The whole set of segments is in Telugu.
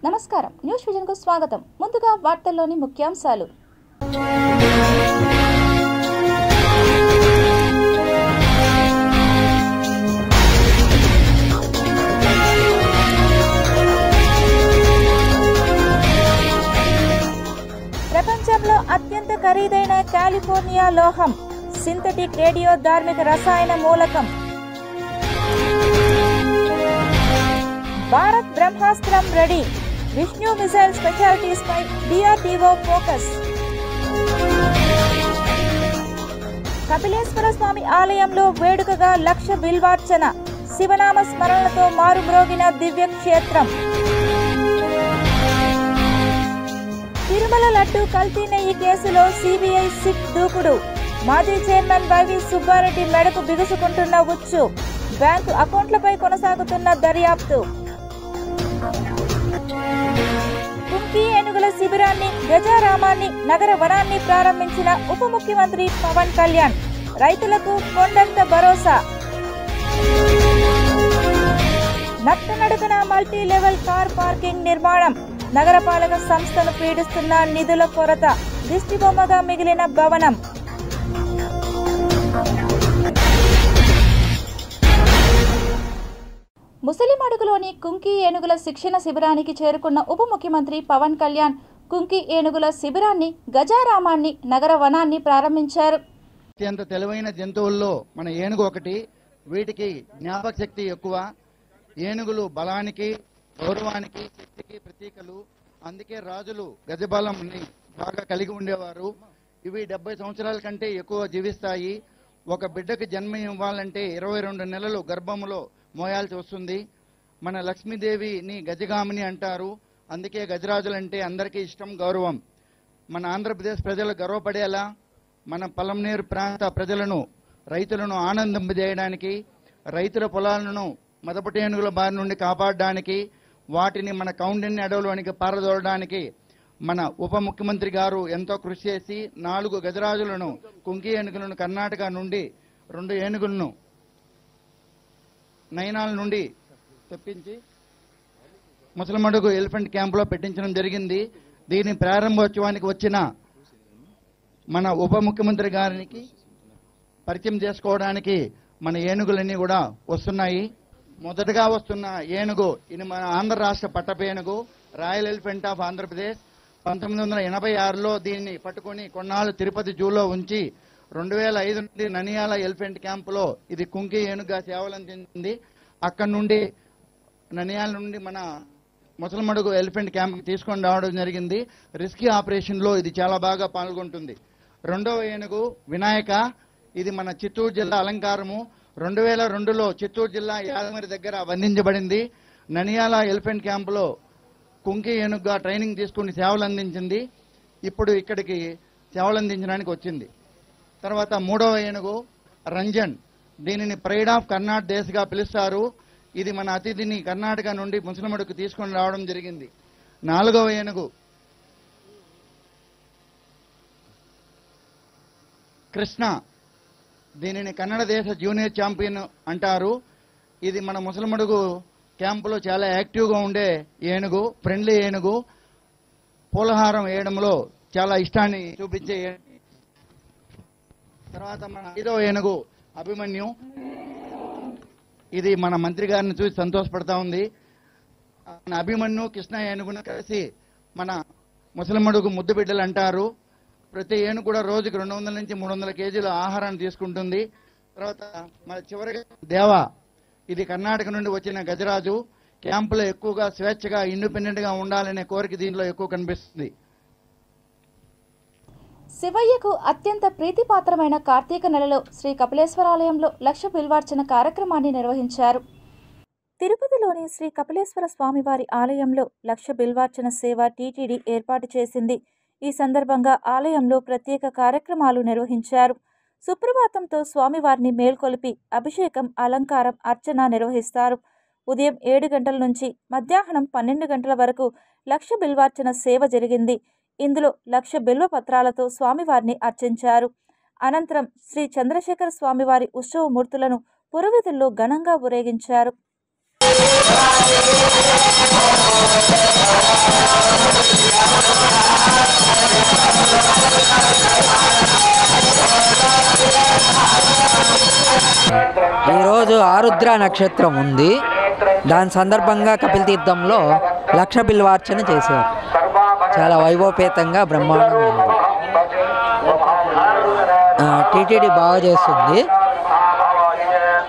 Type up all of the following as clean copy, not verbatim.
నమస్కారం, న్యూస్ విజన్ కు స్వాగతం. ముందుగా వార్తల్లోని ముఖ్యాంశాలు. ప్రపంచంలో అత్యంత ఖరీదైన కాలిఫోర్నియా లోహం, సింథటిక్ రేడియో ధార్మిక రసాయన మూలకం. భారత్ బ్రహ్మాస్త్రం రెడీ, విష్ణు మిసైల్ స్పెషాలిటీస్ పై డిఆర్డీఓ ఫోకస్. కపిలేశ్వర స్వామి ఆలయంలో వేడుకగా లక్ష బిల్వార్చన, శివనామ స్మరణలతో మారుమ్రోగిన దివ్య క్షేత్రం. తిరుమల లడ్డు కల్తీ నెయ్యి కేసులో సిబిఐ సిట్ దూకుడు, మాజీ చైర్మన్ వైవి సుబ్బారెడ్డి మెడకు బిగుసుకుంటున్న ఉచ్చు, బ్యాంకు అకౌంట్లపై కొనసాగుతున్న దర్యాప్తు. కుంకి ఏనుగుల శిబిరాన్ని, గజారామాన్ని, నగర వనాన్ని ప్రారంభించిన ఉప ముఖ్యమంత్రి పవన్ కళ్యాణ్, రైతులకు కొండంత భరోసా. నత్తనడకన మల్టీ లెవెల్ కార్ పార్కింగ్ నిర్మాణం, నగరపాలక సంస్థను పీడిస్తున్న నిధుల కొరత, దిష్టిబొమ్మగా మిగిలిన భవనం. ముసలిమడుగులోని కుంకి ఏనుగుల శిక్షణ శిబిరానికి చేరుకున్న ఉప ముఖ్యమంత్రి పవన్ కళ్యాణ్ కుంకి ఏనుగుల శిబిరాన్ని, గజారామాన్ని, నగర వనాన్ని ప్రారంభించారు. అత్యంత తెలివైన జంతువుల్లో మన ఏనుగు ఒకటి. వీటికి జ్ఞాపక శక్తి ఎక్కువ. ఏనుగులు బలానికి, గౌరవానికి, శక్తికి ప్రతీకలు. అందుకే రాజులు గజబలంని బాగా కలిగి ఉండేవారు. ఇవి 70 సంవత్సరాల కంటే ఎక్కువ జీవిస్తాయి. ఒక బిడ్డకు జన్మ ఇవ్వాలంటే 22 నెలలు గర్భములో మోయాల్సి వస్తుంది. మన లక్ష్మీదేవిని గజగామిని అంటారు. అందుకే గజరాజులంటే అందరికీ ఇష్టం, గౌరవం. మన ఆంధ్రప్రదేశ్ ప్రజలు గర్వపడేలా మన పలంనేరు ప్రాంత ప్రజలను, రైతులను ఆనందింపజేయడానికి, రైతుల పొలాలను మదపటి ఏనుగుల బారి నుండి కాపాడడానికి, వాటిని మన కౌండిన్య అడవులోనికి పారదోలడానికి మన ఉప ముఖ్యమంత్రి గారు ఎంతో కృషి చేసి 4 గజరాజులను, కుంకి ఏనుగులను కర్ణాటక నుండి 2 ఏనుగులను నయనాల నుండి తెప్పించి ముసలమడుగు ఎలిఫెంట్ క్యాంపులో పెట్టించడం జరిగింది. దీని ప్రారంభోత్సవానికి వచ్చిన మన ఉప ముఖ్యమంత్రి గారికి పరిచయం చేసుకోవడానికి మన ఏనుగులన్నీ కూడా వస్తున్నాయి. మొదటగా వస్తున్న ఏనుగు ఇది మన ఆంధ్ర రాష్ట్ర పట్టపు ఏనుగు, రాయల్ ఎలిఫెంట్ ఆఫ్ ఆంధ్రప్రదేశ్. 1986లో దీన్ని పట్టుకొని కొన్నాళ్ళు తిరుపతి జూలో ఉంచి 2005 నుండి ననియాల ఎలిఫెంట్ క్యాంపులో ఇది కుంకి ఏనుగుగా సేవలందించింది. అక్కడి నుండి ననియాల నుండి మన ముసలమడుగు ఎలిఫెంట్ క్యాంప్కి తీసుకొని రావడం జరిగింది. రెస్క్యూ ఆపరేషన్లో ఇది చాలా బాగా పాల్గొంటుంది. రెండవ ఏనుగు వినాయక. ఇది మన చిత్తూరు జిల్లా అలంకారము. 2002లో చిత్తూరు జిల్లా యాదమరి దగ్గర బంధించబడింది. ననియాల ఎలిఫెంట్ క్యాంపులో కుంకి ఏనుగుగా ట్రైనింగ్ తీసుకుని సేవలు అందించింది. ఇప్పుడు ఇక్కడికి సేవలు అందించడానికి వచ్చింది. తర్వాత మూడవ ఏనుగు రంజన్. దీనిని ప్రైడ్ ఆఫ్ కర్ణాటక దేశగా పిలుస్తారు. ఇది మన అతిథిని కర్ణాటక నుండి ముసలమడుకు తీసుకొని రావడం జరిగింది. 4వ ఏనుగు కృష్ణ. దీనిని కన్నడ దేశ జూనియర్ ఛాంపియన్ అంటారు. ఇది మన ముసలమడుగు క్యాంపులో చాలా యాక్టివ్గా ఉండే ఏనుగు, ఫ్రెండ్లీ ఏనుగు. పూలహారం వేయడంలో చాలా ఇష్టాన్ని చూపించే. తర్వాత మన 5వ ఏనుగు అభిమన్యు. ఇది మన మంత్రి గారిని చూసి సంతోషపడతా ఉంది. మన అభిమన్యు, కృష్ణ ఏనుగును కలిసి మన ముసలమడుగు ముద్దు బిడ్డలు అంటారు. ప్రతి ఏనుగు కూడా రోజుకి 200 నుంచి 300 కేజీల ఆహారాన్ని తీసుకుంటుంది. తర్వాత మన చివరిగా దేవ. ఇది కర్ణాటక నుండి వచ్చిన గజరాజు. క్యాంపులో ఎక్కువగా స్వేచ్ఛగా, ఇండిపెండెంట్గా ఉండాలనే కోరిక దీనిలో ఎక్కువ కనిపిస్తుంది. శివయ్యకు అత్యంత ప్రీతిపాత్రమైన కార్తీక నెలలో శ్రీ కపిలేశ్వరాలయంలో లక్ష బిల్వార్చన కార్యక్రమాన్ని నిర్వహించారు. తిరుపతిలోని శ్రీ కపిలేశ్వర స్వామివారి ఆలయంలో లక్ష బిల్వార్చన సేవ టీటీడీ ఏర్పాటు చేసింది. ఈ సందర్భంగా ఆలయంలో ప్రత్యేక కార్యక్రమాలు నిర్వహించారు. సుప్రభాతంతో స్వామివారిని మేల్కొలిపి అభిషేకం, అలంకారం, అర్చన నిర్వహిస్తారు. ఉదయం 7 గంటల నుంచి మధ్యాహ్నం 12 గంటల వరకు లక్ష బిల్వార్చన సేవ జరిగింది. ఇందులో లక్ష బిల్వ పత్రాలతో స్వామివారిని అర్చించారు. అనంతరం శ్రీ చంద్రశేఖర స్వామివారి ఉత్సవమూర్తులను పురవీధుల్లో ఘనంగా ఊరేగించారు. ఆరుద్ర నక్షత్రం ఉంది. దాని సందర్భంగా కపిల తీర్థంలో లక్ష బిల్వార్చన చేశారు. చాలా వైభవపేతంగా బ్రహ్మాండంగా ఉంది. టీటీడీ బాగా చేస్తుంది.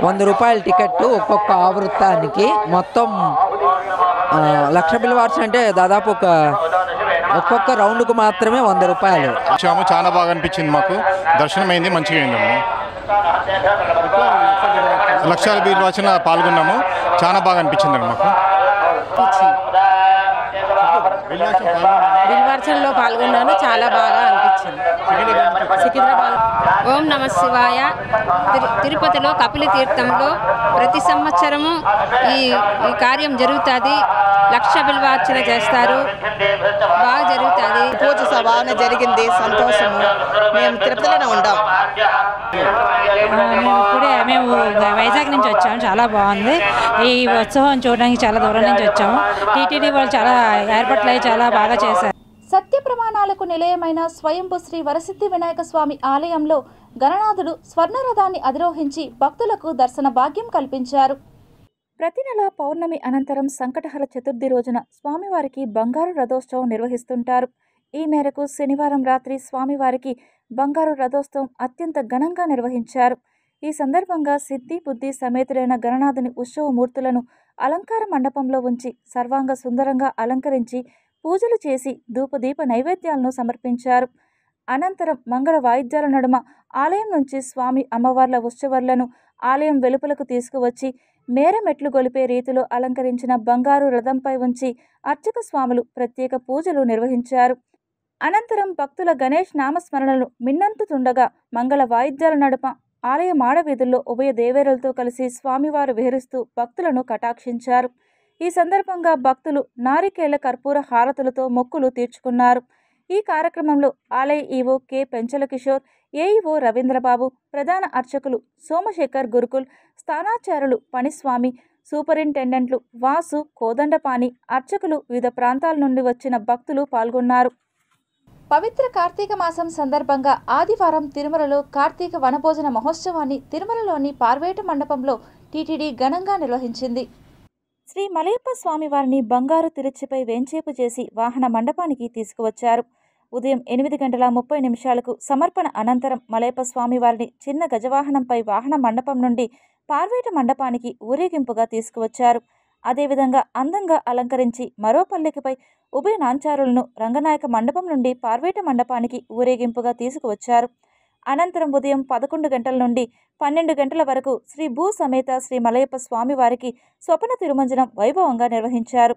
100 రూపాయల టికెట్ ఒక్కొక్క ఆవృత్తానికి. మొత్తం లక్ష బిల్వార్చన అంటే దాదాపు ఒక్కొక్క రౌండ్కు మాత్రమే 100 రూపాయలు. చాలా బాగా అనిపించింది. మాకు దర్శనం అయింది, మంచిగా అయిందమ్మా. లక్షల బిల్వార్చన పాల్గొన్నాము, చాలా బాగా అనిపించింది మాకు. బిల్వార్చనలో పాల్గొన్నాను, చాలా బాగా అనిపించింది. సికింద్రాబాద్. ఓం నమ శివాయ. తిరుపతిలో కపిల తీర్థంలో ప్రతి సంవత్సరము ఈ కార్యం జరుగుతుంది. లక్ష బిల్వార్చన చేస్తారు, బాగా జరుగుతుంది. పూజ బాగానే జరిగింది, సంతోషము. మేము తిరుపతిలోనే ఉంటాం. మేము వైజాగ్ నుంచి వచ్చాము. చాలా బాగుంది ఈ ఉత్సవం చూడడానికి. చాలా దూరం నుంచి వచ్చాము. టీటీడీ వాళ్ళు చాలా ఏర్పాట్లు అయ్యి చాలా బాగా చేశారు. సత్య ప్రమాణాలకు నిలయమైన స్వయంభు శ్రీ వరసిద్ధి వినాయక స్వామి ఆలయంలో గణనాథుడు స్వర్ణరథాన్ని అధిరోహించి భక్తులకు దర్శన భాగ్యం కల్పించారు. ప్రతి నెల పౌర్ణమి అనంతరం సంకటహర చతుర్థి రోజున స్వామివారికి బంగారు రథోత్సవం నిర్వహిస్తుంటారు. ఈ మేరకు శనివారం రాత్రి స్వామివారికి బంగారు రథోత్సవం అత్యంత ఘనంగా నిర్వహించారు. ఈ సందర్భంగా సిద్ధి బుద్ధి సమేతులైన గణనాథుని ఉత్సవమూర్తులను అలంకార మండపంలో ఉంచి సర్వాంగ సుందరంగా అలంకరించి పూజలు చేసి ధూపదీప నైవేద్యాలను సమర్పించారు. అనంతరం మంగళ వాయిద్యాల నడుమ ఆలయం నుంచి స్వామి అమ్మవార్ల ఉత్సవర్లను ఆలయం వెలుపలకు తీసుకువచ్చి మేరమెట్లు గొలిపే రీతిలో అలంకరించిన బంగారు రథంపై ఉంచి అర్చక స్వాములు ప్రత్యేక పూజలు నిర్వహించారు. అనంతరం భక్తుల గణేష్ నామస్మరణలు మిన్నంటుతుండగా మంగళ వాయిద్యాల నడుమ ఆలయ మాడవీధుల్లో ఉభయ దేవేరులతో కలిసి స్వామివారు విహరిస్తూ భక్తులను కటాక్షించారు. ఈ సందర్భంగా భక్తులు నారికేళ్ల కర్పూర హారతులతో మొక్కులు తీర్చుకున్నారు. ఈ కార్యక్రమంలో ఆలయ EO K Penchala Kishore, AEO Ravindra Babu, ప్రధాన అర్చకులు సోమశేఖర్ గురుకుల్, స్థానాచారులు పనిస్వామి, సూపరింటెండెంట్లు వాసు, కోదండపాణి, అర్చకులు, వివిధ ప్రాంతాల నుండి వచ్చిన భక్తులు పాల్గొన్నారు. పవిత్ర కార్తీక మాసం సందర్భంగా ఆదివారం తిరుమలలో కార్తీక వనభోజన మహోత్సవాన్ని తిరుమలలోని పార్వేట మండపంలో టీటీడీ ఘనంగా నిర్వహించింది. శ్రీ మలయప్ప స్వామివారిని బంగారు తిరుచిపై వేంచేపు చేసి వాహన మండపానికి తీసుకువచ్చారు. ఉదయం 8:30 సమర్పణ అనంతరం మలయప్ప స్వామివారిని చిన్న గజవాహనంపై వాహన మండపం నుండి పార్వేట మండపానికి ఊరేగింపుగా తీసుకువచ్చారు. అదేవిధంగా అందంగా అలంకరించి మరో పల్లెకిపై ఉభయ నాంచారులను రంగనాయక మండపం నుండి పార్వేట మండపానికి ఊరేగింపుగా తీసుకువచ్చారు. అనంతరం ఉదయం 11 గంటల నుండి 12 గంటల వరకు శ్రీ భూ సమేత శ్రీ మలయప్ప స్వామివారికి స్వప్న తిరుమంజనం వైభవంగా నిర్వహించారు.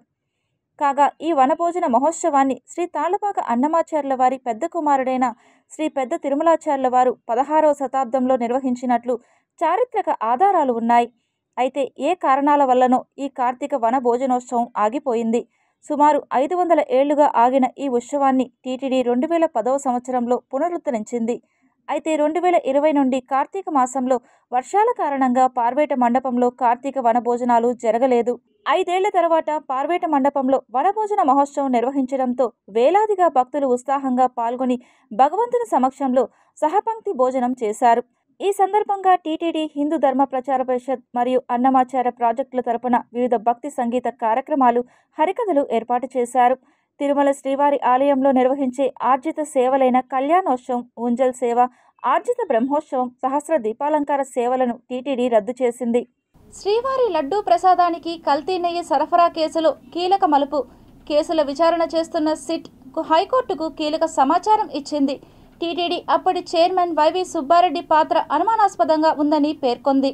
కాగా ఈ వనభోజన మహోత్సవాన్ని శ్రీ తాళ్లపాక అన్నమాచార్యుల వారి పెద్ద కుమారుడైన శ్రీ పెద్ద తిరుమలాచార్యుల వారు 16వ శతాబ్దంలో నిర్వహించినట్లు చారిత్రక ఆధారాలు ఉన్నాయి. అయితే ఏ కారణాల వల్లనో ఈ కార్తీక వన భోజనోత్సవం ఆగిపోయింది. సుమారు 500 ఏళ్లుగా ఆగిన ఈ ఉత్సవాన్ని టీటీడీ 2010వ సంవత్సరంలో పునరుద్ధరించింది. అయితే 2020 నుండి కార్తీక మాసంలో వర్షాల కారణంగా పార్వేట మండపంలో కార్తీక వనభోజనాలు జరగలేదు. 5 ఏళ్ల తర్వాత పార్వేట మండపంలో వనభోజన మహోత్సవం నిర్వహించడంతో వేలాదిగా భక్తులు ఉత్సాహంగా పాల్గొని భగవంతుని సమక్షంలో సహపంక్తి భోజనం చేశారు. ఈ సందర్భంగా టీటీడీ హిందూ ధర్మ ప్రచార పరిషత్ మరియు అన్నమాచార్య ప్రాజెక్టుల తరపున వివిధ భక్తి సంగీత కార్యక్రమాలు, హరికథలు ఏర్పాటు చేశారు. తిరుమల శ్రీవారి ఆలయంలో నిర్వహించే ఆర్జిత సేవలైన కళ్యాణోత్సవం, ఊంజల్ సేవ, ఆర్జిత బ్రహ్మోత్సవం, సహస్ర దీపాలంకార సేవలను టీటీడీ రద్దు చేసింది. శ్రీవారి లడ్డూ ప్రసాదానికి కల్తీ నెయ్యి సరఫరా కేసులో కీలక మలుపు. కేసుల విచారణ చేస్తున్న సిట్ హైకోర్టుకు కీలక సమాచారం ఇచ్చింది. టీటీడీ అప్పటి చైర్మన్ వైవి సుబ్బారెడ్డి పాత్ర అనుమానాస్పదంగా ఉందని పేర్కొంది.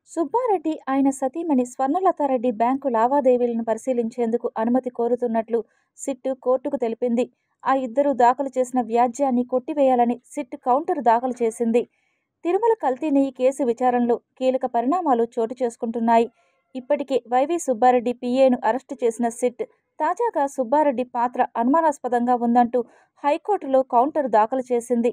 సుబ్బారెడ్డి ఆయన సతీమణి స్వర్ణలతారెడ్డి బ్యాంకు లావాదేవీలను పరిశీలించేందుకు అనుమతి కోరుతున్నట్లు సిట్ కోర్టుకు తెలిపింది. ఆ ఇద్దరూ దాఖలు చేసిన వ్యాజ్యాన్ని కొట్టివేయాలని సిట్ కౌంటర్ దాఖలు చేసింది. తిరుమల కల్తీ నెయ్యి కేసు విచారణలో కీలక పరిణామాలు చోటు చేసుకుంటున్నాయి. ఇప్పటికే వైవి సుబ్బారెడ్డి పిఏను అరెస్టు చేసిన సిట్ తాజాగా సుబ్బారెడ్డి పాత్ర అనుమానాస్పదంగా ఉందంటూ హైకోర్టులో కౌంటర్ దాఖలు చేసింది.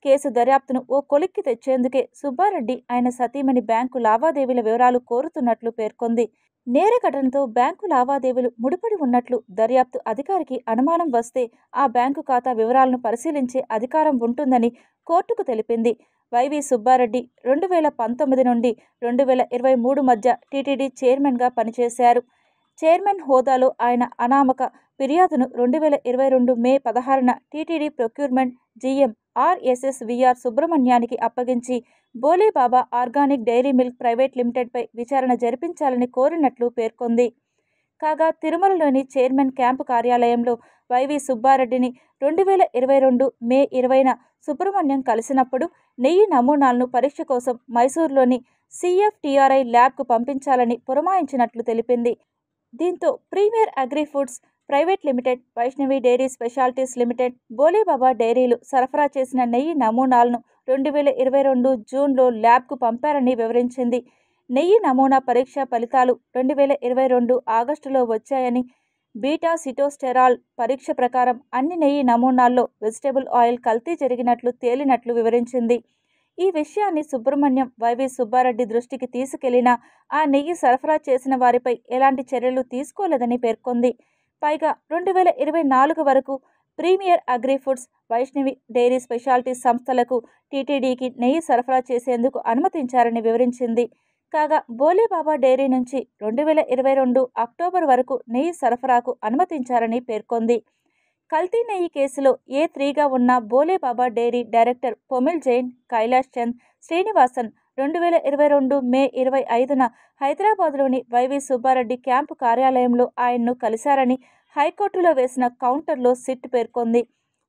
కేసు దర్యాప్తును ఓ కొలిక్కి తెచ్చేందుకే సుబ్బారెడ్డి ఆయన సతీమణి బ్యాంకు లావాదేవీల వివరాలు కోరుతున్నట్లు పేర్కొంది. నేర ఘటనతో బ్యాంకు లావాదేవీలు ముడిపడి ఉన్నట్లు దర్యాప్తు అధికారికి అనుమానం వస్తే ఆ బ్యాంకు ఖాతా వివరాలను పరిశీలించే అధికారం ఉంటుందని కోర్టుకు తెలిపింది. వైవి సుబ్బారెడ్డి 2019 నుండి 2023 మధ్య టీటీడీ చైర్మన్గా పనిచేశారు. చైర్మన్ హోదాలో ఆయన అనామక ఫిర్యాదును 2022 మే 16న టీటీడీ ప్రొక్యూర్మెంట్ జీఎం ఆర్ఎస్ఎస్వీఆర్ సుబ్రహ్మణ్యానికి అప్పగించి Bhole Baba organic dairy milk private లిమిటెడ్పై విచారణ జరిపించాలని కోరినట్లు పేర్కొంది. కాగా తిరుమలలోని చైర్మన్ క్యాంపు కార్యాలయంలో వైవి సుబ్బారెడ్డిని 2022 మే 20న సుబ్రహ్మణ్యం కలిసినప్పుడు నెయ్యి నమూనాలను పరీక్ష కోసం మైసూరులోని సిఎఫ్టిఆర్ఐ ల్యాబ్కు పంపించాలని పురమాయించినట్లు తెలిపింది. దీంతో premier agri foods private limited, Vaishnavi dairy specialities limited, Bhole Baba డైరీలు సరఫరా చేసిన నెయ్యి నమూనాలను 2022 జూన్లో ల్యాబ్కు పంపారని వివరించింది. నెయ్యి నమూనా పరీక్ష ఫలితాలు 2022 ఆగస్టులో వచ్చాయని, బీటా సిటోస్టెరాల్ పరీక్ష ప్రకారం అన్ని నెయ్యి నమూనాల్లో వెజిటబుల్ ఆయిల్ కల్తీ జరిగినట్లు తేలినట్లు వివరించింది. ఈ విషయాన్ని సుబ్రహ్మణ్యం వైవి సుబ్బారెడ్డి దృష్టికి తీసుకెళ్లినా ఆ నెయ్యి సరఫరా చేసిన వారిపై ఎలాంటి చర్యలు తీసుకోలేదని పేర్కొంది. పైగా 2024 వరకు premier agri foods, Vaishnavi dairy specialities సంస్థలకు టీటీడీకి నెయ్యి సరఫరా చేసేందుకు అనుమతించారని వివరించింది. కాగా బోలేబాబా డైరీ నుంచి 2022 అక్టోబర్ వరకు నెయ్యి సరఫరాకు అనుమతించారని పేర్కొంది. కల్తీ నెయ్యి కేసులో A3గా ఉన్న బోలేబాబా డైరీ డైరెక్టర్ పొమిల్ జైన్, కైలాష్ చంద్, శ్రీనివాసన్ 2022 మే 25న హైదరాబాద్లోని వైవి సుబ్బారెడ్డి క్యాంపు కార్యాలయంలో ఆయన్ను కలిశారని హైకోర్టులో వేసిన కౌంటర్లో సిట్ పేర్కొంది.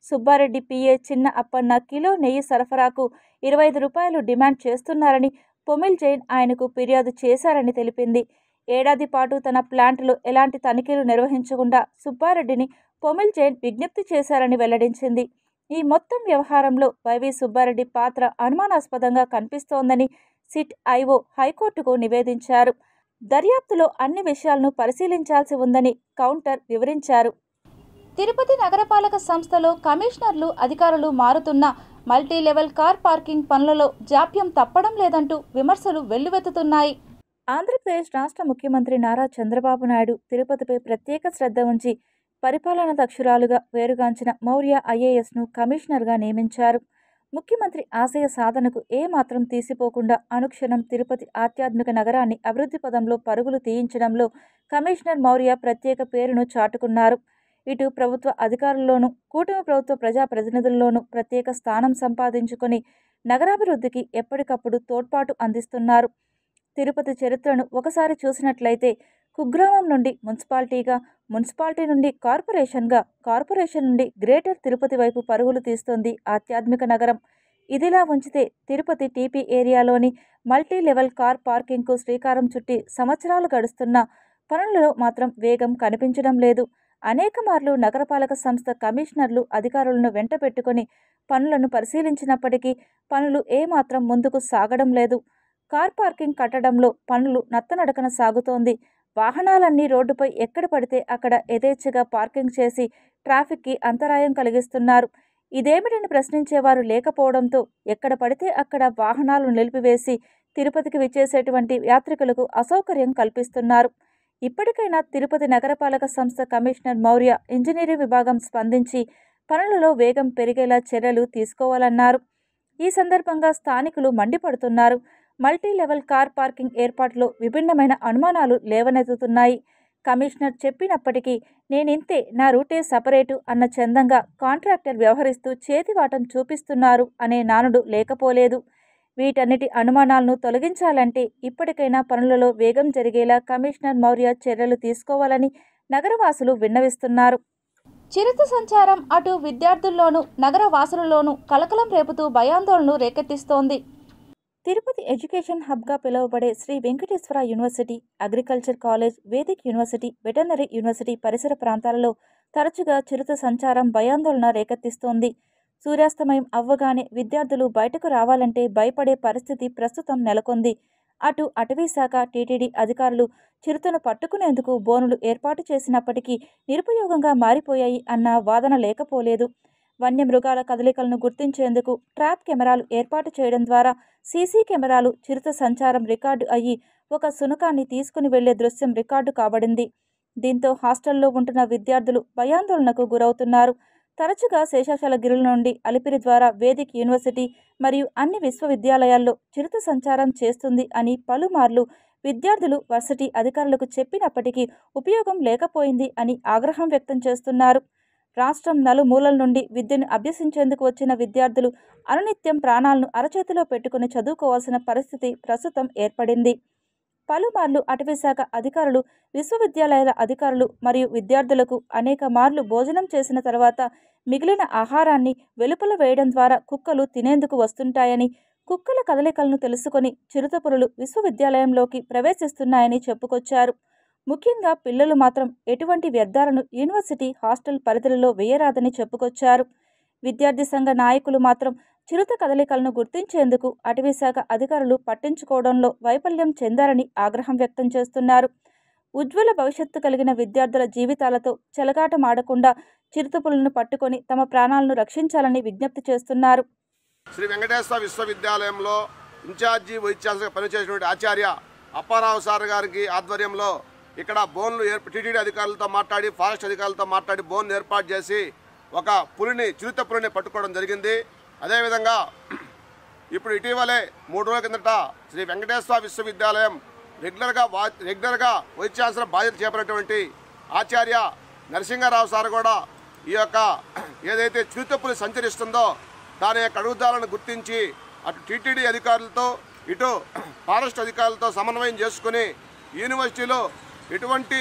సుబ్బారెడ్డి పిఏ చిన్న అప్పన్న కిలో నెయ్యి సరఫరాకు 25 రూపాయలు డిమాండ్ చేస్తున్నారని పొమిల్ జైన్ ఆయనకు ఫిర్యాదు చేశారని తెలిపింది. ఏడాది పాటు తన ప్లాంట్లో ఎలాంటి తనిఖీలు నిర్వహించకుండా సుబ్బారెడ్డిని పొమిల్ జైన్ విజ్ఞప్తి చేశారని వెల్లడించింది. ఈ మొత్తం వ్యవహారంలో వైవి సుబ్బారెడ్డి పాత్ర అనుమానాస్పదంగా కనిపిస్తోందని సిట్ ఐఓ హైకోర్టుకు నివేదించారు. దర్యాప్తులో అన్ని విషయాలను పరిశీలించాల్సి ఉందని కౌంటర్ వివరించారు. తిరుపతి నగరపాలక సంస్థలో కమిషనర్లు, అధికారులు మారుతున్న మల్టీ లెవెల్ కార్ పార్కింగ్ పనులలో జాప్యం తప్పడం లేదంటూ విమర్శలు వెల్లువెత్తుతున్నాయి. ఆంధ్రప్రదేశ్ రాష్ట్ర ముఖ్యమంత్రి నారా చంద్రబాబు నాయుడు తిరుపతిపై ప్రత్యేక శ్రద్ధ ఉంచి పరిపాలనా దక్షురాలుగా వేరుగాంచిన మౌర్య ఐఏఎస్ను కమిషనర్గా నియమించారు. ముఖ్యమంత్రి ఆశయ సాధనకు ఏమాత్రం తీసిపోకుండా అనుక్షణం తిరుపతి ఆధ్యాత్మిక నగరాన్ని అభివృద్ధి పదంలో పరుగులు తీయించడంలో కమిషనర్ మౌర్య ప్రత్యేక పేరును చాటుకున్నారు. ఇటు ప్రభుత్వ అధికారుల్లోనూ, కూటమి ప్రభుత్వ ప్రజాప్రతినిధుల్లోనూ ప్రత్యేక స్థానం సంపాదించుకొని నగరాభివృద్ధికి ఎప్పటికప్పుడు తోడ్పాటు అందిస్తున్నారు. తిరుపతి చరిత్రను ఒకసారి చూసినట్లయితే కుగ్రామం నుండి మున్సిపాలిటీగా, మున్సిపాలిటీ నుండి కార్పొరేషన్గా, కార్పొరేషన్ నుండి గ్రేటర్ తిరుపతి వైపు పరుగులు తీస్తోంది ఆధ్యాత్మిక నగరం. ఇదిలా ఉంచితే తిరుపతి టీపీ ఏరియాలోని మల్టీ లెవెల్ కార్ పార్కింగ్కు శ్రీకారం చుట్టి సంవత్సరాలు గడుస్తున్నా పనులలో మాత్రం వేగం కనిపించడం లేదు. అనేక మార్లు నగరపాలక సంస్థ కమిషనర్లు, అధికారులను వెంట పెట్టుకుని పనులను పరిశీలించినప్పటికీ పనులు ఏమాత్రం ముందుకు సాగడం లేదు. కార్ పార్కింగ్ కట్టడంలో పనులు నత్తనడకన సాగుతోంది. వాహనాలన్నీ రోడ్డుపై ఎక్కడ పడితే అక్కడ యథేచ్ఛగా పార్కింగ్ చేసి ట్రాఫిక్కి అంతరాయం కలిగిస్తున్నారు. ఇదేమిటని ప్రశ్నించేవారు లేకపోవడంతో ఎక్కడ పడితే అక్కడ వాహనాలు నిలిపివేసి తిరుపతికి విచ్చేసేటువంటి యాత్రికులకు అసౌకర్యం కల్పిస్తున్నారు. ఇప్పటికైనా తిరుపతి నగరపాలక సంస్థ కమిషనర్ మౌర్య ఇంజనీరింగ్ విభాగం స్పందించి పనులలో వేగం పెరిగేలా చర్యలు తీసుకోవాలన్నారు. ఈ సందర్భంగా స్థానికులు మండిపడుతున్నారు. మల్టీ లెవెల్ కార్ పార్కింగ్ ఏర్పాటులో విభిన్నమైన అనుమానాలు లేవనెత్తుతున్నాయి. కమిషనర్ చెప్పినప్పటికీ నేనింతే, నా రూటే సపరేటు అన్న చందంగా కాంట్రాక్టర్ వ్యవహరిస్తూ చేతివాటం చూపిస్తున్నారు అనే నానుడు లేకపోలేదు. వీటన్నిటి అనుమానాలను తొలగించాలంటే ఇప్పటికైనా పనులలో వేగం జరిగేలా కమిషనర్ మౌర్య చర్యలు తీసుకోవాలని నగరవాసులు విన్నవిస్తున్నారు. చిరుత సంచారం అటు విద్యార్థుల్లోనూ నగర వాసులలోనూ కలకలం రేపుతూ భయాందోళనను రేకెత్తిస్తోంది. తిరుపతి ఎడ్యుకేషన్ హబ్గా పిలువబడే Sri Venkateswara university, agriculture college, vedic university, veterinary university పరిసర ప్రాంతాలలో తరచుగా చిరుత సంచారం భయాందోళన రేకెత్తిస్తోంది. సూర్యాస్తమయం అవ్వగానే విద్యార్థులు బయటకు రావాలంటే భయపడే పరిస్థితి ప్రస్తుతం నెలకొంది. అటు అటవీశాఖ, టీటీడీ అధికారులు చిరుతను పట్టుకునేందుకు బోనులు ఏర్పాటు చేసినప్పటికీ నిరుపయోగంగా మారిపోయాయి అన్న వాదన లేకపోలేదు. వన్యమృగాల కదలికలను గుర్తించేందుకు ట్రాప్ కెమెరాలు ఏర్పాటు చేయడం ద్వారా సీసీ కెమెరాలు చిరుత సంచారం రికార్డు అయ్యి ఒక శునకాన్ని తీసుకుని వెళ్లే దృశ్యం రికార్డు కాబడింది. దీంతో హాస్టల్లో ఉంటున్న విద్యార్థులు భయాందోళనకు గురవుతున్నారు. తరచుగా శేషాచలగిరుల నుండి అలిపిరి ద్వారా వేదిక్ యూనివర్సిటీ మరియు అన్ని విశ్వవిద్యాలయాల్లో చిరుత సంచారం చేస్తుంది అని పలుమార్లు విద్యార్థులు వర్సిటీ అధికారులకు చెప్పినప్పటికీ ఉపయోగం లేకపోయింది అని ఆగ్రహం వ్యక్తం చేస్తున్నారు. రాష్ట్రం నలుమూలల నుండి విద్యను అభ్యసించేందుకు వచ్చిన విద్యార్థులు అనునిత్యం ప్రాణాలను అరచేతిలో పెట్టుకుని చదువుకోవాల్సిన పరిస్థితి ప్రస్తుతం ఏర్పడింది. పలుమార్లు అటవీశాఖ అధికారులు, విశ్వవిద్యాలయాల అధికారులు మరియు విద్యార్థులకు అనేక మార్లు భోజనం చేసిన తర్వాత మిగిలిన ఆహారాన్ని వెలుపల వేయడం ద్వారా కుక్కలు తినేందుకు వస్తుంటాయని, కుక్కల కదలికలను తెలుసుకొని చిరుతపులులు విశ్వవిద్యాలయంలోకి ప్రవేశిస్తున్నాయని చెప్పుకొచ్చారు. ముఖ్యంగా పిల్లలు మాత్రం ఎటువంటి వ్యర్థాలను యూనివర్సిటీ హాస్టల్ పరిధిలో వేయరాదని చెప్పుకొచ్చారు. విద్యార్థి సంఘ నాయకులు మాత్రం చిరుత కదలికలను గుర్తించేందుకు అటవీశాఖ అధికారులు పట్టించుకోవడంలో వైఫల్యం చెందారని ఆగ్రహం వ్యక్తం చేస్తున్నారు. ఉజ్వల భవిష్యత్తు కలిగిన విద్యార్థుల జీవితాలతో చెలగాటమాడకుండా చిరుతపులను పట్టుకొని తమ ప్రాణాలను రక్షించాలని విజ్ఞప్తి చేస్తున్నారు. శ్రీ వెంకటేశ్వర విశ్వవిద్యాలయంలో ఇన్ఛార్జి వైస్ ఛాన్సలర్ పనిచేసినటువంటి ఆచార్య అప్పారావు సార్ గారికి ఆధ్వర్యంలో ఇక్కడ బోన్లు టీటీడీ అధికారులతో మాట్లాడి, ఫారెస్ట్ అధికారులతో మాట్లాడి బోన్ ఏర్పాటు చేసి ఒక చిరుత పులిని పట్టుకోవడం జరిగింది. అదేవిధంగా ఇప్పుడు ఇటీవలే 3 రోజుల కిందట శ్రీ వెంకటేశ్వర విశ్వవిద్యాలయం రెగ్యులర్గా వైస్ ఛాన్సలర్ బాధ్యత చేపట్టినటువంటి ఆచార్య నరసింహారావు సార్ కూడా ఈ యొక్క ఏదైతే చిరుత పులి సంచరిస్తుందో దాని యొక్క అడుగుదాలను గుర్తించి అటు టీటీడీ అధికారులతో ఇటు ఫారెస్ట్ అధికారులతో సమన్వయం చేసుకుని యూనివర్సిటీలో ఎటువంటి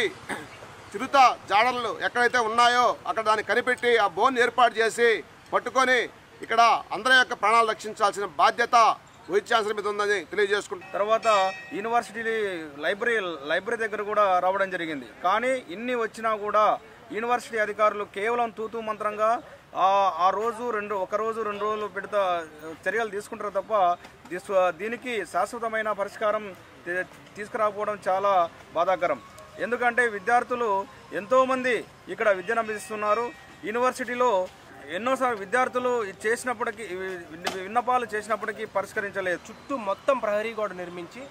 చిరుత జాడలు ఎక్కడైతే ఉన్నాయో అక్కడ దాన్ని కనిపెట్టి ఆ బోన్ ఏర్పాటు చేసి పట్టుకొని ఇక్కడ అందరి యొక్క ప్రాణాలు రక్షించాల్సిన బాధ్యత వైస్ ఛాన్సలర్ మీద ఉందని తెలియజేసుకుంటాం. తర్వాత యూనివర్సిటీ లైబ్రరీ దగ్గర కూడా రావడం జరిగింది. కానీ ఇన్ని వచ్చినా కూడా యూనివర్సిటీ అధికారులు కేవలం తూతూ మంత్రంగా ఆ రోజు ఒక రోజు 2 రోజులు పెడతా చర్యలు తీసుకుంటారు తప్ప దీనికి శాశ్వతమైన పరిష్కారం తీసుకురాకపోవడం చాలా బాధాకరం. ఎందుకంటే విద్యార్థులు ఎంతోమంది ఇక్కడ విద్యను అభ్యసిస్తున్నారు. యూనివర్సిటీలో ఎన్నోసార్లు విద్యార్థులు చేసినప్పటికీ విన్నపాలు చేసినప్పటికీ పరిష్కరించలేదు. చుట్టూ మొత్తం ప్రహరీ గోడ నిర్మించి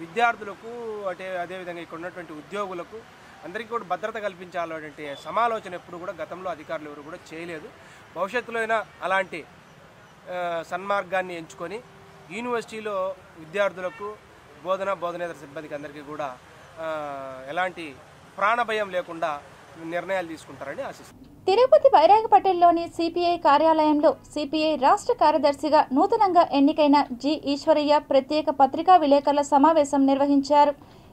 విద్యార్థులకు అదేవిధంగా ఇక్కడ ఉన్నటువంటి ఉద్యోగులకు అందరికీ కూడా భద్రత కల్పించాలనేటువంటి సమాలోచన ఎప్పుడు కూడా గతంలో అధికారులు ఎవరు కూడా చేయలేదు. భవిష్యత్తులో అయినా అలాంటి సన్మార్గాన్ని ఎంచుకొని యూనివర్సిటీలో విద్యార్థులకు బోధనేతర సిబ్బందికి అందరికీ కూడా ఎలాంటి ప్రాణభయం లేకుండా నిర్ణయాలు తీసుకుంటారని ఆశిస్తున్నాను. తిరుపతి బైరాగపట్టణంలోని సిపిఐ కార్యాలయంలో సిపిఐ రాష్ట్ర కార్యదర్శిగా నూతనంగా ఎన్నికైన జి ఈశ్వరయ్య ప్రత్యేక పత్రికా విలేకరుల సమావేశం నిర్వహించారు.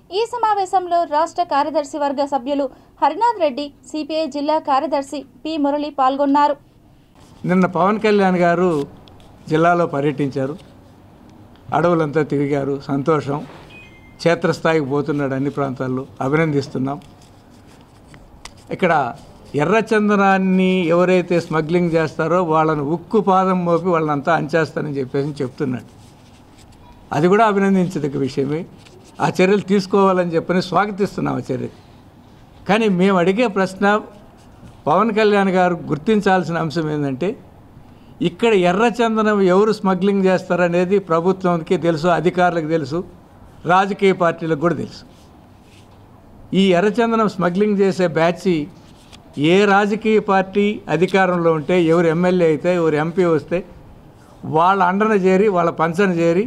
ఈ సమావేశంలో రాష్ట్ర కార్యదర్శి వర్గ సభ్యులు హరినాథ్ రెడ్డి, సిపిఐ జిల్లా కార్యదర్శి పి మురళి పాల్గొన్నారు. నిన్న పవన్ కళ్యాణ్ గారు జిల్లాలో పర్యటించారు, అడవులంతా తిరిగారు, సంతోషం. క్షేత్రస్థాయికి పోతున్నాడు, అన్ని ప్రాంతాల్లో అభినందిస్తున్నాం. ఇక్కడ ఎర్రచందనాన్ని ఎవరైతే స్మగ్లింగ్ చేస్తారో వాళ్ళను ఉక్కు పాదం మోపి వాళ్ళనంతా అంచేస్తానని చెప్పేసి చెప్తున్నాడు. అది కూడా అభినందించదగ్గ విషయమే. ఆ చర్యలు తీసుకోవాలని చెప్పని స్వాగతిస్తున్నాం ఆ చర్య. కానీ మేము అడిగే ప్రశ్న, పవన్ కళ్యాణ్ గారు గుర్తించాల్సిన అంశం ఏంటంటే, ఇక్కడ ఎర్రచందనం ఎవరు స్మగ్లింగ్ చేస్తారనేది ప్రభుత్వానికి తెలుసు, అధికారులకు తెలుసు, రాజకీయ పార్టీలకు కూడా తెలుసు. ఈ ఎర్రచందనం స్మగ్లింగ్ చేసే బ్యాచ్ ఏ రాజకీయ పార్టీ అధికారంలో ఉంటే, ఎవరు ఎమ్మెల్యే అయితే, ఎవరు ఎంపీ వస్తే వాళ్ళ అండన చేరి, వాళ్ళ పంచన చేరి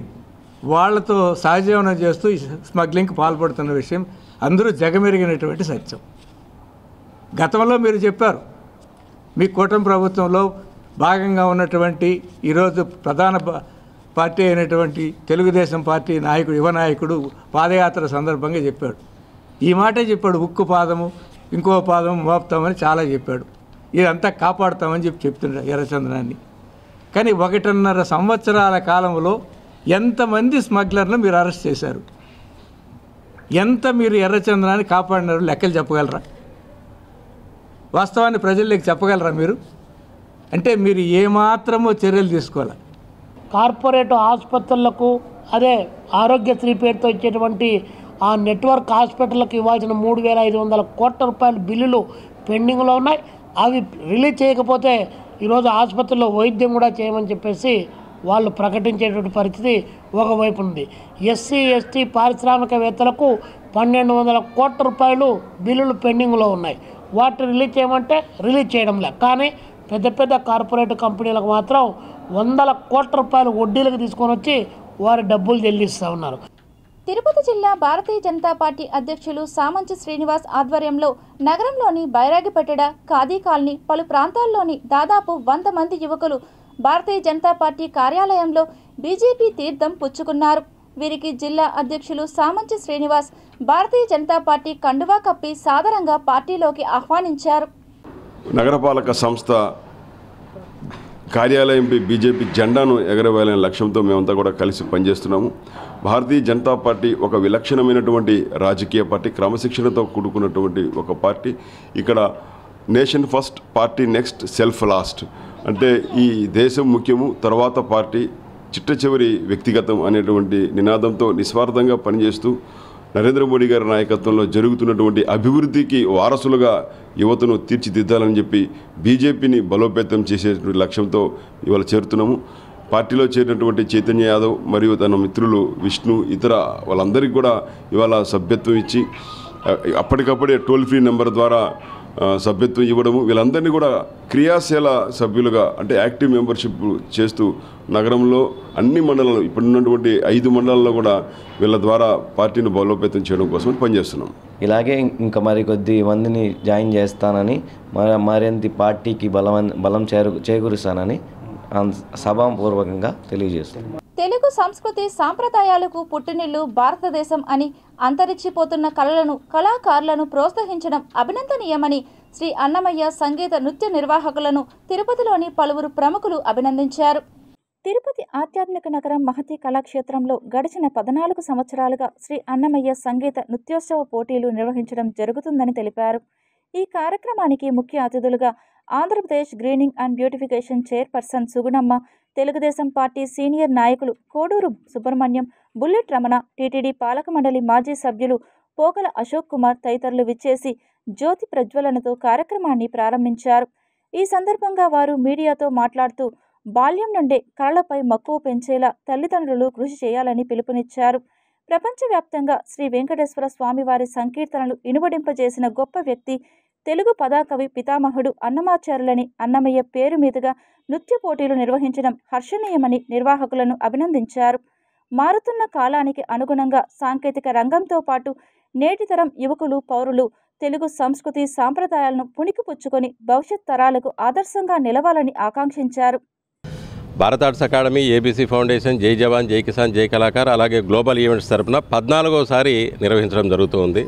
వాళ్లతో సహజీవనం చేస్తూ స్మగ్లింగ్కి పాల్పడుతున్న విషయం అందరూ జగమెరిగినటువంటి సత్యం. గతంలో మీరు చెప్పారు, మీ కూటమి ప్రభుత్వంలో భాగంగా ఉన్నటువంటి ఈరోజు ప్రధాన పార్టీ అయినటువంటి తెలుగుదేశం పార్టీ నాయకుడు, యువ నాయకుడు పాదయాత్ర సందర్భంగా చెప్పాడు. ఈ మాటే చెప్పాడు, ఉక్కు పాదము ఇంకో పాదం మోపుతామని చాలా చెప్పాడు. ఇదంతా కాపాడుతామని చెప్తున్నాడు ఎర్రచందనాన్ని. కానీ 1.5 సంవత్సరాల కాలంలో ఎంతమంది స్మగ్లర్ను మీరు అరెస్ట్ చేశారు? ఎంత మీరు ఎర్రచందనాన్ని కాపాడినారు లెక్కలు చెప్పగలరా? వాస్తవాన్ని ప్రజల్లోకి చెప్పగలరా మీరు? అంటే మీరు ఏమాత్రమో చర్యలు తీసుకోవాలి. కార్పొరేట్ ఆసుపత్రులకు, అదే ఆరోగ్యశ్రీ పేరుతో ఇచ్చేటువంటి ఆ నెట్వర్క్ హాస్పిటల్కి ఇవ్వాల్సిన 3,500 కోట్ల రూపాయల బిల్లులు పెండింగ్లో ఉన్నాయి. అవి రిలీజ్ చేయకపోతే ఈరోజు ఆసుపత్రిలో వైద్యం కూడా చేయమని చెప్పేసి వాళ్ళు ప్రకటించేటువంటి పరిస్థితి ఒకవైపు ఉంది. ఎస్సీ ఎస్టీ పారిశ్రామికవేత్తలకు 1200 కోట్ల రూపాయలు బిల్లులు పెండింగ్లో ఉన్నాయి. వాటిని రిలీజ్ చేయమంటే రిలీజ్ చేయడం లేదు. కానీ పెద్ద పెద్ద కార్పొరేట్ కంపెనీలకు మాత్రం 100 కోట్ల రూపాయలు వడ్డీలకు తీసుకొని వచ్చి వారి డబ్బులు చెల్లిస్తూ ఉన్నారు. తిరుపతి జిల్లా భారతీయ జనతా పార్టీ అధ్యక్షులు సామంచి శ్రీనివాస్ ఆధ్వర్యంలో నగరంలోని బైరాగిపేట, ఖాదీ కాలనీ, పలు ప్రాంతాల్లోని దాదాపు 100 మంది యువకులు భారతీయ జనతా పార్టీ కార్యాలయంలో బీజేపీ తీర్థం పుచ్చుకున్నారు. వీరికి జిల్లా అధ్యక్షులు సామంచి శ్రీనివాస్ భారతీయ జనతా పార్టీ కండువా కప్పి సాదరంగా పార్టీలోకి ఆహ్వానించారు. నగరపాలక సంస్థ కార్యాలయంపై బీజేపీ జెండాను ఎగరవేయాలనే లక్ష్యంతో మేమంతా కూడా కలిసి పనిచేస్తున్నాము. భారతీయ జనతా పార్టీ ఒక విలక్షణమైనటువంటి రాజకీయ పార్టీ, క్రమశిక్షణతో కూడుకున్నటువంటి ఒక పార్టీ. ఇక్కడ nation first, party next, self last. అంటే ఈ దేశం ముఖ్యము, తర్వాత పార్టీ, చిట్ట చివరి వ్యక్తిగతం అనేటువంటి నినాదంతో నిస్వార్థంగా పనిచేస్తూ నరేంద్ర మోడీ గారి నాయకత్వంలో జరుగుతున్నటువంటి అభివృద్ధికి వారసులుగా యువతను తీర్చిదిద్దాలని చెప్పి బీజేపీని బలోపేతం చేసేటువంటి లక్ష్యంతో ఇవాళ చేరుతున్నాము. పార్టీలో చేరినటువంటి చైతన్య యాదవ్ మరియు తన మిత్రులు విష్ణు, ఇతర వాళ్ళందరికీ కూడా ఇవాళ సభ్యత్వం ఇచ్చి అప్పటికప్పుడే టోల్ ఫ్రీ నెంబర్ ద్వారా సభ్యత్వం ఇవ్వడము, వీళ్ళందరినీ కూడా క్రియాశీల సభ్యులుగా అంటే యాక్టివ్ మెంబర్షిప్ చేస్తూ నగరంలో అన్ని మండలాలు, ఇప్పుడున్నటువంటి 5 మండలాల్లో కూడా వీళ్ళ ద్వారా పార్టీని బలోపేతం చేయడం కోసం పనిచేస్తున్నాం. ఇలాగే ఇంకా మరికొద్ది మందిని జాయిన్ చేస్తానని, మరింత పార్టీకి బలం చేకూరుస్తానని సభాపూర్వకంగా తెలియజేస్తున్నాను. తెలుగు సంస్కృతి సాంప్రదాయాలకు పుట్టినిల్లు భారతదేశం అని, అంతరించిపోతున్న కళలను, కళాకారులను ప్రోత్సహించడం అభినందనీయమని శ్రీ అన్నమయ్య సంగీత నృత్య నిర్వాహకులను తిరుపతిలోని పలువురు ప్రముఖులు అభినందించారు. తిరుపతి ఆధ్యాత్మిక నగరం మహతి కళాక్షేత్రంలో గడిచిన 14 సంవత్సరాలుగా శ్రీ అన్నమయ్య సంగీత నృత్యోత్సవ పోటీలు నిర్వహించడం జరుగుతుందని తెలిపారు. ఈ కార్యక్రమానికి ముఖ్య అతిథులుగా Andhra Pradesh greening and beautification chairperson Sugunamma, Telugu Desam party senior నాయకులు కోడూరు సుబ్రహ్మణ్యం, బుల్లెట్ రమణ, టీటీడీ పాలక మండలి మాజీ సభ్యులు పోకల అశోక్ కుమార్ తదితరులు విచ్చేసి జ్యోతి ప్రజ్వలనతో కార్యక్రమాన్ని ప్రారంభించారు. ఈ సందర్భంగా వారు మీడియాతో మాట్లాడుతూ బాల్యం నుండే కళలపై మక్కువ పెంచేలా తల్లిదండ్రులు కృషి చేయాలని పిలుపునిచ్చారు. ప్రపంచవ్యాప్తంగా శ్రీ వెంకటేశ్వర స్వామివారి సంకీర్తనలు ఇనుబడింపజేసిన గొప్ప వ్యక్తి తెలుగు పదాకవి పితామహుడు అన్నమాచార్యులని, అన్నమయ్య పేరు మీదుగా నృత్య పోటీలు నిర్వహించడం హర్షణీయమని నిర్వాహకులను అభినందించారు. మారుతున్న కాలానికి అనుగుణంగా సాంకేతిక రంగంతో పాటు నేటి తరం యువకులు, పౌరులు తెలుగు సంస్కృతి సాంప్రదాయాలను పుణికిపుచ్చుకొని భవిష్యత్ తరాలకు ఆదర్శంగా నిలవాలని ఆకాంక్షించారు. భారత ఆర్ట్స్ అకాడమీ, ఏబీసీ ఫౌండేషన్, జై జవాన్, జై కిసాన్, జై కళాకార్, అలాగే గ్లోబల్ ఈవెంట్స్ తరపున 14వసారి నిర్వహించడం జరుగుతుంది.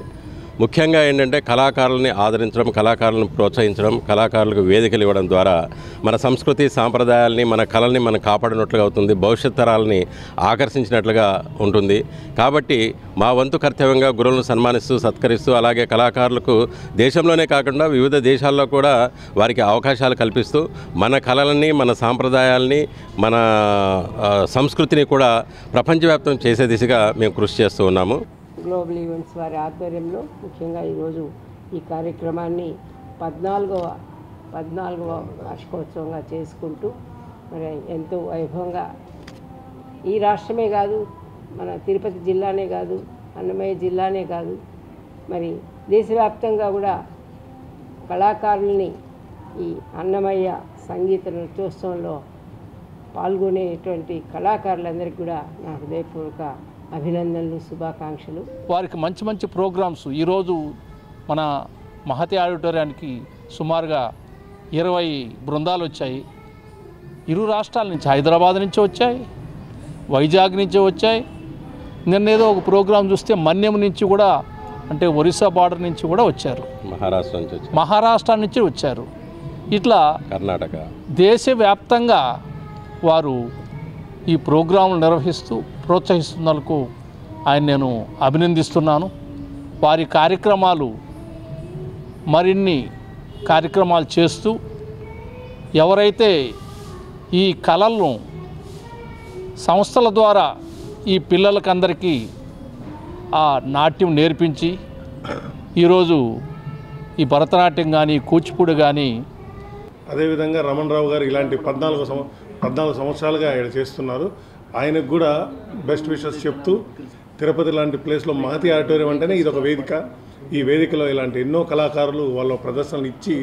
ముఖ్యంగా ఏంటంటే కళాకారులని ఆదరించడం, కళాకారులను ప్రోత్సహించడం, కళాకారులకు వేదికలు ఇవ్వడం ద్వారా మన సంస్కృతి సాంప్రదాయాల్ని, మన కళల్ని మనం కాపాడినట్లుగా అవుతుంది, భవిష్యత్ తరాలని ఆకర్షించినట్లుగా ఉంటుంది. కాబట్టి మా వంతు కర్తవ్యంగా గురువులను సన్మానిస్తూ, సత్కరిస్తూ, అలాగే కళాకారులకు దేశంలోనే కాకుండా వివిధ దేశాల్లో కూడా వారికి అవకాశాలు కల్పిస్తూ మన కళలని, మన సాంప్రదాయాల్ని, మన సంస్కృతిని కూడా ప్రపంచవ్యాప్తం చేసే దిశగా మేము కృషి చేస్తూ ఉన్నాము. గ్లోబల్ ఈవెంట్స్ వారి ఆధ్వర్యంలో ముఖ్యంగా ఈరోజు ఈ కార్యక్రమాన్ని 14వ వార్షికోత్సవంగా చేసుకుంటూ మరి ఎంతో వైభవంగా ఈ రాష్ట్రమే కాదు, మన తిరుపతి జిల్లానే కాదు, అన్నమయ్య జిల్లానే కాదు, మరి దేశవ్యాప్తంగా కూడా కళాకారుల్ని ఈ అన్నమయ్య సంగీత నృత్యోత్సవంలో పాల్గొనేటువంటి కళాకారులందరికీ కూడా నా హృదయపూర్వక అభినందనలు, శుభాకాంక్షలు. వారికి మంచి మంచి ప్రోగ్రామ్స్ ఈరోజు మన మహతి ఆడిటోరియానికి సుమారుగా 20 బృందాలు వచ్చాయి. ఇరు రాష్ట్రాల నుంచి, హైదరాబాద్ నుంచి వచ్చాయి, వైజాగ్ నుంచి వచ్చాయి. నిన్నేదో ఒక ప్రోగ్రాం చూస్తే మన్యం నుంచి కూడా, అంటే ఒరిస్సా బార్డర్ నుంచి కూడా వచ్చారు, మహారాష్ట్ర నుంచి వచ్చారు. ఇట్లా కర్ణాటక దేశవ్యాప్తంగా వారు ఈ ప్రోగ్రాంలు నిర్వహిస్తూ ప్రోత్సహిస్తున్నందుకు నేను అభినందిస్తున్నాను. వారి కార్యక్రమాలు మరిన్ని కార్యక్రమాలు చేస్తూ ఎవరైతే ఈ కళలను సంస్థల ద్వారా ఈ పిల్లలకందరికీ ఆ నాట్యం నేర్పించి ఈరోజు ఈ భరతనాట్యం కానీ, కూచిపూడి కానీ అదేవిధంగా రమణ్ రావు గారు ఇలాంటి 14 సంవత్సరాలుగా ఆయన చేస్తున్నారు. ఆయనకు కూడా బెస్ట్ విషెస్ చెప్తూ తిరుపతి లాంటి ప్లేస్లో మహతి ఆడిటోరియం అంటేనే ఇది ఒక వేదిక. ఈ వేదికలో ఇలాంటి ఎన్నో కళాకారులు వాళ్ళ ప్రదర్శనలు ఇచ్చి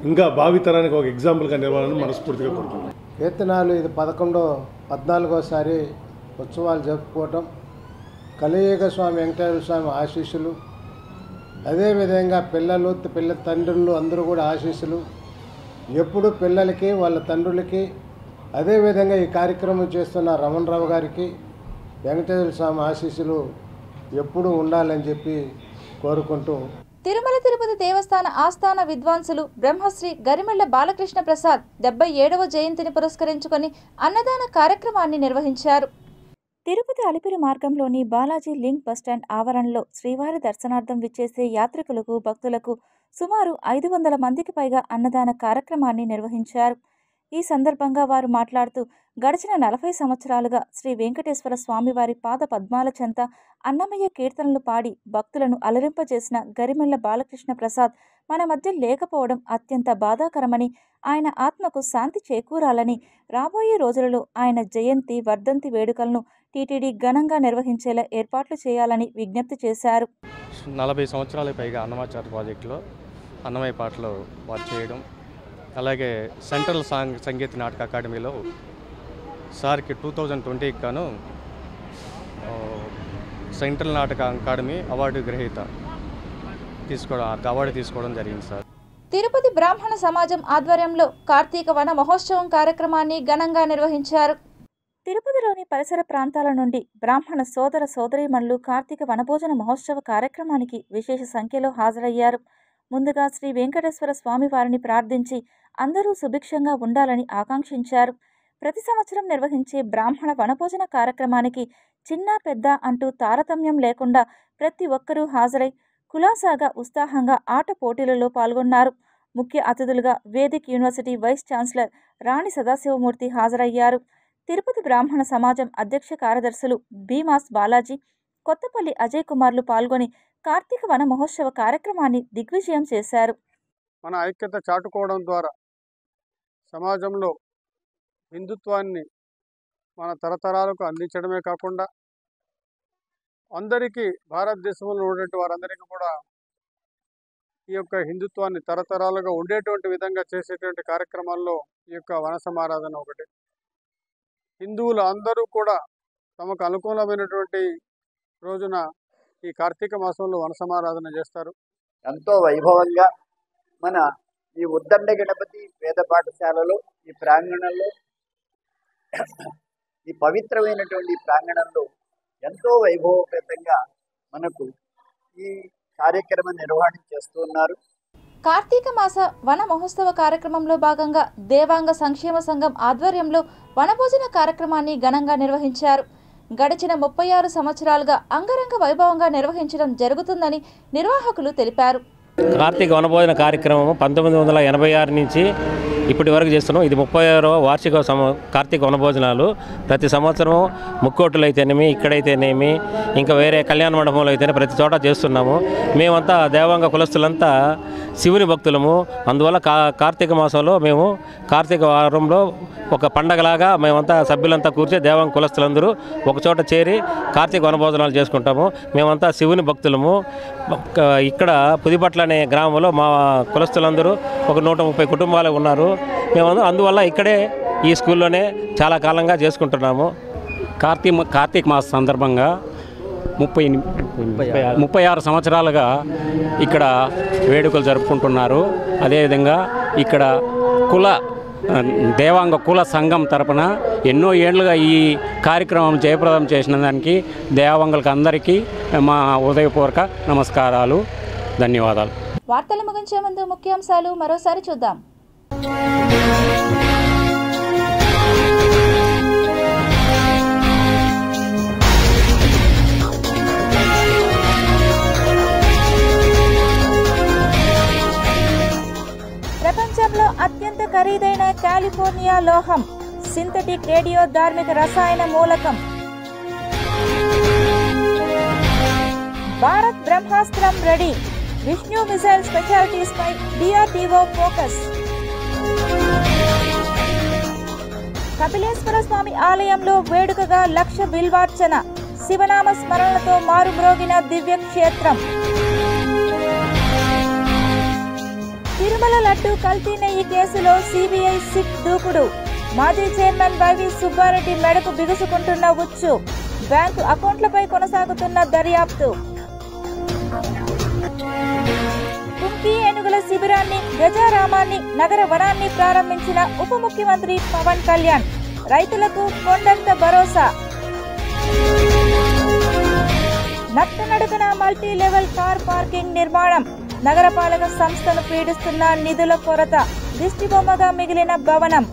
ఇంకా భావితరానికి ఒక ఎగ్జాంపుల్గా నిలవాలని మనస్ఫూర్తిగా కోరుతున్నాను. కీర్తనాలు ఇది 14వసారి ఉత్సవాలు జరుపుకోవటం, కలియుగ స్వామి వెంకటేశ్వర స్వామి ఆశీస్సులు, అదేవిధంగా పిల్లలు పిల్ల తండ్రులు అందరూ కూడా ఆశీస్సులు ఎప్పుడు పిల్లలకి వాళ్ళ తండ్రులకి, అదేవిధంగా ఈ కార్యక్రమం చేస్తున్న రమణ్ రావు గారికి వెంకటేశ్వర స్వామి ఆశీస్సులు ఎప్పుడూ ఉండాలని చెప్పి కోరుకుంటూ తిరుమల తిరుపతి దేవస్థాన ఆస్థాన విద్వాంసులు బ్రహ్మశ్రీ గరిమెళ్ల బాలకృష్ణ ప్రసాద్ 77వ జయంతిని పురస్కరించుకొని అన్నదాన కార్యక్రమాన్ని నిర్వహించారు. తిరుపతి అలిపిరి మార్గంలోని బాలాజీ లింక్ బస్టాండ్ ఆవరణలో శ్రీవారి దర్శనార్థం విచ్చేసే యాత్రికులకు భక్తులకు సుమారు 500 మందికి పైగా అన్నదాన కార్యక్రమాన్ని నిర్వహించారు. ఈ సందర్భంగా వారు మాట్లాడుతూ గడిచిన 40 సంవత్సరాలుగా శ్రీ వెంకటేశ్వర స్వామివారి పాద పద్మాల చెంత అన్నమయ్య కీర్తనలు పాడి భక్తులను అలరింపజేసిన గరిమెళ్ల బాలకృష్ణ ప్రసాద్ మన మధ్య లేకపోవడం అత్యంత బాధాకరమని, ఆయన ఆత్మకు శాంతి చేకూరాలని, రాబోయే రోజులలో ఆయన జయంతి వర్ధంతి వేడుకలను టీటీడీ ఘనంగా నిర్వహించేలా ఏర్పాట్లు చేయాలని విజ్ఞప్తి చేశారు. 40 సంవత్సరాలకు పైగా అన్నమాచార్య ప్రాజెక్టులో అన్నమయ్య పాటలు వారు చేయడం, అలాగే సెంట్రల్ సంగీత నాటక అకాడమీలో సార్కి 2020కి గాను సెంట్రల్ నాటక అకాడమీ అవార్డు గ్రహీత అవార్డు తీసుకోవడం జరిగింది సార్. తిరుపతి బ్రాహ్మణ సమాజం ఆధ్వర్యంలో కార్తీక వన మహోత్సవం కార్యక్రమాన్ని ఘనంగా నిర్వహించారు. తిరుపతిలోని పరిసర ప్రాంతాల నుండి బ్రాహ్మణ సోదర సోదరీమణులు కార్తీక వనభోజన మహోత్సవ కార్యక్రమానికి విశేష సంఖ్యలో హాజరయ్యారు. ముందుగా శ్రీ వెంకటేశ్వర స్వామి వారిని ప్రార్థించి అందరూ సుభిక్షంగా ఉండాలని ఆకాంక్షించారు. ప్రతి సంవత్సరం నిర్వహించే బ్రాహ్మణ వనభోజన కార్యక్రమానికి చిన్న పెద్ద అంటూ తారతమ్యం లేకుండా ప్రతి ఒక్కరూ హాజరై కులాసాగా ఉత్సాహంగా ఆట పోటీలలో పాల్గొన్నారు. ముఖ్య అతిథులుగా వేదిక్ యూనివర్సిటీ వైస్ ఛాన్సలర్ రాణి సదాశివమూర్తి హాజరయ్యారు. తిరుపతి బ్రాహ్మణ సమాజం అధ్యక్ష కార్యదర్శులు భీమాస్ బాలాజీ, కొత్తపల్లి అజయ్ కుమార్లు పాల్గొని కార్తీక వన మహోత్సవ కార్యక్రమాన్ని దిగ్విజయం చేశారు. మన ఐక్యత చాటుకోవడం ద్వారా సమాజంలో హిందుత్వాన్ని మన తరతరాలకు అందించడమే కాకుండా అందరికీ భారతదేశంలో ఉండేటువంటి వారందరికీ కూడా ఈ యొక్క హిందుత్వాన్ని తరతరాలుగా ఉండేటువంటి విధంగా చేసేటువంటి కార్యక్రమాల్లో ఈ యొక్క వన సమారాధన ఒకటి. హిందువులు అందరూ కూడా తమకు అనుకూలమైనటువంటి రోజున ఈ కార్తీక మాసంలో వన సమారాధన చేస్తారు. ఎంతో వైభవంగా మన ఈ ఉద్దండ గణపతి వేద పాఠశాలలో ఈ ప్రాంగణంలో ఈ పవిత్రమైనటువంటి ప్రాంగణంలో ఎంతో వైభవపేతంగా మనకు ఈ కార్యక్రమం నిర్వహణ చేస్తున్నారు. కార్తీక మాస వన మహోత్సవ కార్యక్రమంలో భాగంగా దేవాంగ సంక్షేమ సంఘం ఆధ్వర్యంలో వనభోజన కార్యక్రమాన్ని ఘనంగా నిర్వహించారు. గడిచిన 36 సంవత్సరాలుగా అంగరంగ వైభవంగా నిర్వహించడం జరుగుతుందని నిర్వాహకులు తెలిపారు. కార్తీక వనభోజన కార్యక్రమం 1986 నుంచి ఇప్పటి వరకు చేస్తున్నాం. ఇది 36వ వార్షిక కార్తీక వనభోజనాలు. ప్రతి సంవత్సరం ముక్కోట్లు అయితేనేమి, ఇక్కడైతేనేమి, ఇంకా వేరే కళ్యాణ మండపంలో అయితేనే ప్రతి చోట చేస్తున్నాము. మేమంతా దేవాంగ కులస్తులంతా శివుని భక్తులము. అందువల్ల కార్తీక మాసంలో మేము కార్తీక వారంలో ఒక పండగలాగా మేమంతా సభ్యులంతా కూర్చి దేవాంగ కులస్తులందరూ ఒకచోట చేరి కార్తీక వనభోజనాలు చేసుకుంటాము. మేమంతా శివుని భక్తులము. ఇక్కడ పుదిపట్ల అనే గ్రామంలో మా కులస్తులందరూ ఒక 130 కుటుంబాలు ఉన్నారు. మేము అందువల్ల ఇక్కడే ఈ స్కూల్లోనే చాలా కాలంగా చేసుకుంటున్నాము. కార్తీక మాస సందర్భంగా 36 సంవత్సరాలుగా ఇక్కడ వేడుకలు జరుపుకుంటున్నారు. అదేవిధంగా ఇక్కడ దేవాంగ కుల సంఘం తరపున ఎన్నో ఏళ్లుగా ఈ కార్యక్రమం జయప్రదం చేసిన దానికి దేవాంగులకు అందరికీ మా హృదయపూర్వక నమస్కారాలు, ధన్యవాదాలు. వార్తలు ముగించే ముందు ముఖ్యాంశాలు మరోసారి చూద్దాం. ప్రపంచంలో అత్యంత ఖరీదైన కాలిఫోర్నియా లోహం, సింథటిక్ రేడియో ధార్మిక రసాయన మూలకం. భారత్ బ్రహ్మాస్త్రం రెడీ, విష్ణు మిసైల్ స్పెషాలిటీస్ పై DRDO ఫోకస్. కపిలేశ్వర స్వామి ఆలయంలో వేడుకగా లక్ష బిల్వార్చన, శివనామ స్మరణలతో మారుమ్రోగిన దివ్య క్షేత్రం. తిరుమల లడ్డు కల్తీ నెయ్యి కేసులో సిబిఐ సిట్ దూకుడు, మాజీ చైర్మన్ వైవి సుబ్బారెడ్డి మెడకు బిగుసుకుంటున్న ఉచ్చు, బ్యాంకు అకౌంట్లపై కొనసాగుతున్న దర్యాప్తు. కుంకి ఏనుగుల శిబిరాన్ని, గజారామాన్ని, నగర వనాన్ని ప్రారంభించిన ఉప ముఖ్యమంత్రి పవన్ కళ్యాణ్, రైతులకు కొండంత భరోసా. నత్తనడకన మల్టీ లెవెల్ కార్ పార్కింగ్ నిర్మాణం, నగరపాలక సంస్థను పీడిస్తున్న నిధుల కొరత, దిష్టిబొమ్మగా మిగిలిన భవనం.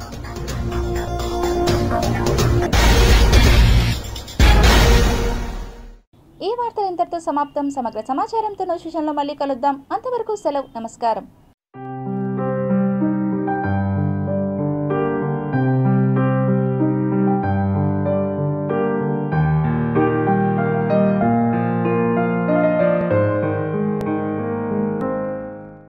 ఈ వార్తలు ఇంతటితో సమాప్తం. సమగ్ర సమాచారంతో నోటిఫికేషన్లో మళ్ళీ కలుద్దాం. అంతవరకు సెలవు. నమస్కారం.